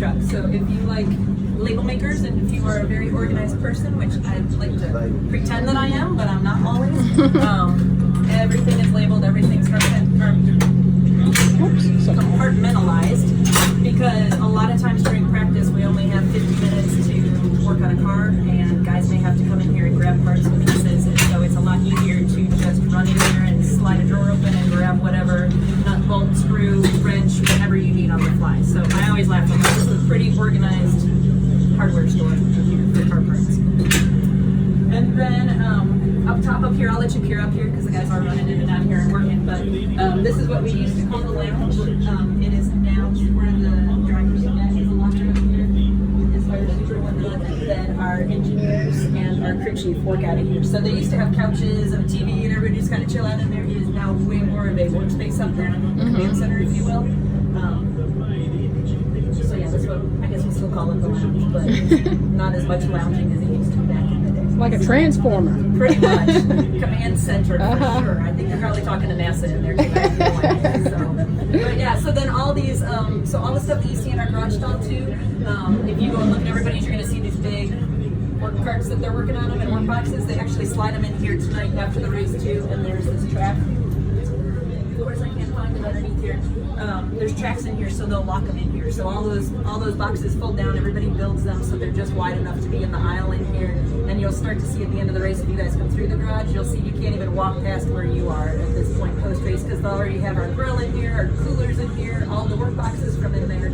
truck. So if you like label makers and if you are a very organized person, which I like to pretend that I am, but I'm not always, everything is labeled, everything's compartmentalized, because a lot of times during practice we only have 50 minutes to work on a car, and guys may have to come in here and grab parts and pieces, and so it's a lot easier to just run in here and slide a drawer open and grab whatever nut, bolt, screw, wrench, whatever you need on the fly. So I always laugh at this. This is a pretty organized hardware store here for car parts. And then up top up here, I'll let you peer up here because the guys are running in and out here and working, but this is what we used to call the lounge. It is now where the driver's seat is, a locker up here. As far as superwomen, and then our engineers and our crew chief work out of here. So they used to have couches and a TV and everybody just kind of chill out in there. It is now way more of a workspace up there, command center, if you will. So yeah, that's what I guess we still call it the lounge, but not as much lounging as it used to back in the day. Like a transformer. Pretty much. Command center for sure. I think they're probably talking to NASA in there too. But yeah, so then all these, so all the stuff that you see in our garage stall too, if you go and look at everybody's, you're going to see these big work carts that they're working on them and work boxes. They actually slide them in here tonight after the race too, and there's this track. Of course, I can't find it underneath here. There's tracks in here, so they'll lock them in here. So all those boxes fold down. Everybody builds them so they're just wide enough to be in the aisle in here. And you'll start to see at the end of the race, if you guys come through the garage, you'll see you can't even walk past where you are at this point post race because they'll already have our grill in here, our coolers in here, all the work boxes from in there,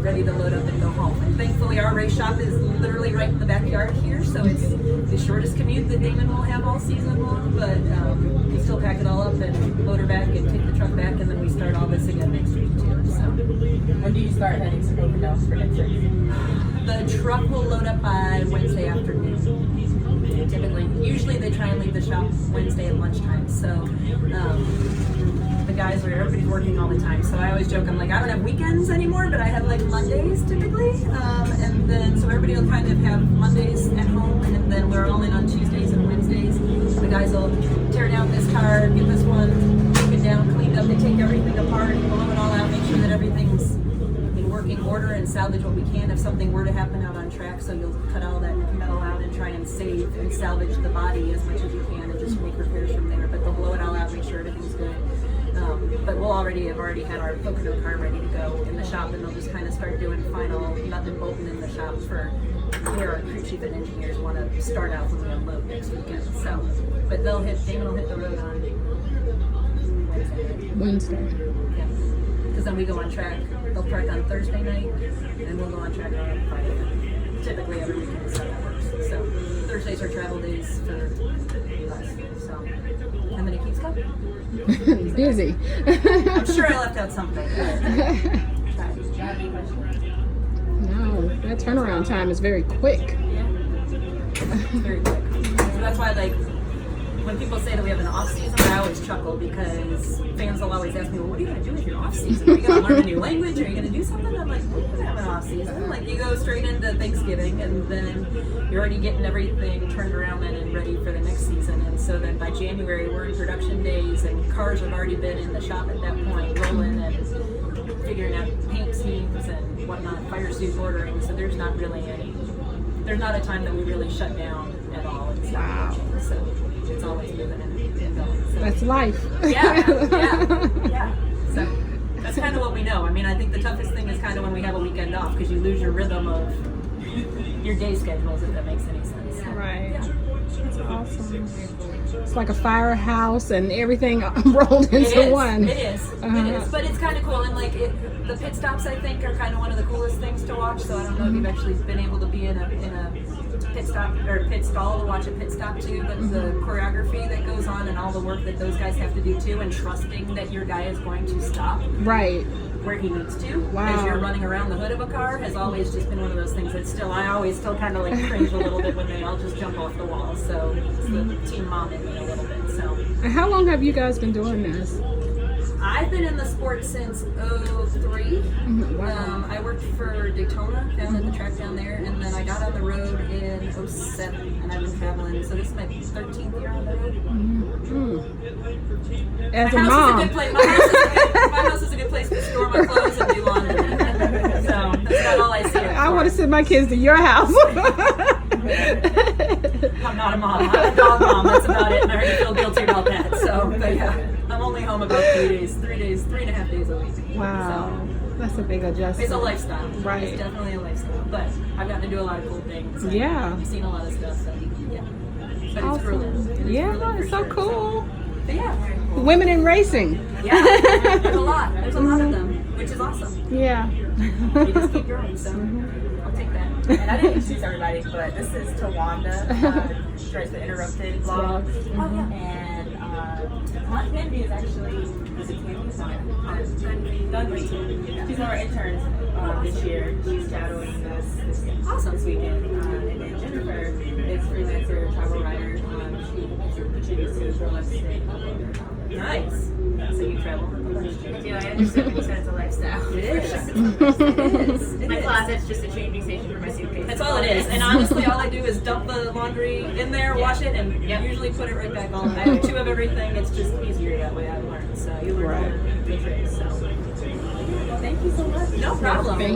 ready to load up and go home. And thankfully, our race shop is literally right in the backyard here, so it's the shortest commute that Damon will have all season long. But we still pack it all up and load her back and take the truck back, and then we start all this again next week too. So when do you start heading to Oakdale for next week? The truck will load up by Wednesday afternoon. Typically, usually they try and leave the shop Wednesday at lunchtime. So the guys everybody's working all the time. So I always joke, I'm like, I don't have weekends anymore, but I have like Mondays typically. And then so everybody will kind of have Mondays at home, and then we're all in on Tuesdays and Wednesdays. The guys will tear down this car, get this one taken down, cleaned up. They take everything apart, blow it all out, make sure that everything's in working order, and salvage what we can if something were to happen out on track. So you'll cut all that metal out and try and save and salvage the body as much as you can and just make repairs from there. But they'll blow it all out, make sure everything's good. But we'll have already had our Pocono car ready to go in the shop, and they'll just kind of start doing final nut and bolting in the shop for where our crew chief and engineers want to start out when we unload next weekend. So, but Damon will hit the road on Wednesday. Yeah, because then we go on track. They'll park on Thursday night, and we'll go on track on Friday night. Typically every weekend is how that works. So Thursdays are travel days for us. So, and then it keeps coming. Busy. I'm sure I left out something. No, that turnaround time is very quick. Yeah, it's very quick. So that's why, like, when people say that we have an off season, I always chuckle because fans will always ask me, well, what are you going to do with your off season? Are you going to learn a new language? Are you going to do something? I'm like, we don't have an off season. Like, you go straight into Thanksgiving, and then you're already getting everything turned around and ready for the next season. And so then by January, we're in production days, and cars have already been in the shop at that point, rolling and figuring out paint schemes and whatnot, fire suit ordering. So there's not a time that we really shut down at all. It's wow. So it's always moving and going. So. That's life. Yeah. So that's kind of what we know. I mean, I think the toughest thing is kind of when we have a weekend off because you lose your rhythm of your day schedules, if that makes any sense. So, right. Yeah. That's awesome. It's like a firehouse and everything rolled into one. It is. It is. But it's kind of cool. And like the pit stops, I think, are kind of one of the coolest things to watch. So I don't know if you've actually been able to be in a pit stop or pit stall to watch a pit stop too, but the choreography that goes on and all the work that those guys have to do too, and trusting that your guy is going to stop right where he needs to wow. as you're running around the hood of a car has always just been one of those things that I always still kind of like cringe a little bit when they all just jump off the wall. So it's the team mom in me a little bit. So and how long have you guys been doing this? I've been in the sport since 2003. Wow. I worked for Daytona down at the track down there, and then I got on the road in 2007, and I've been traveling. So this is my 13th year on the road. As my a house mom. is a good place. My house is a good place to store my clothes and do laundry. So that's about all send my kids to your house. I'm not a mom. I'm a dog mom. That's about it. And I already feel guilty about that. So, but yeah, I'm only home about 3.5 days a week. Wow. That's a big adjustment. It's a lifestyle. Right. It's definitely a lifestyle. But I've gotten to do a lot of cool things. Yeah. I've seen a lot of stuff. So, yeah. But it's Awesome. grueling. It is Yeah, grueling for it's so sure. cool. But yeah, very cool. Women in racing. Yeah, there's a lot. There's a lot of them, which is awesome. Yeah. You just keep growing, so I'll take that. And I didn't introduce everybody, but this is Tawanda. She writes the Interrupted blog. And Aunt Candy is actually, is it Candy? Dundee. She's one of our interns this year. She's shadowing us this weekend. And then Jennifer is freelancer, travel writer. She contributes to Girl Let's Stay. Nice. So you travel. Yeah, I understand when you said it's a lifestyle. It is. It is. It My is. closet's just a changing station for my suitcase. That's all it is. And honestly, all I do is dump the laundry in there, wash it, and usually put it right back on. I have 2 of everything. It's just easier that way, I've learned. So you learn all the tricks. So Thank you so much. no problem.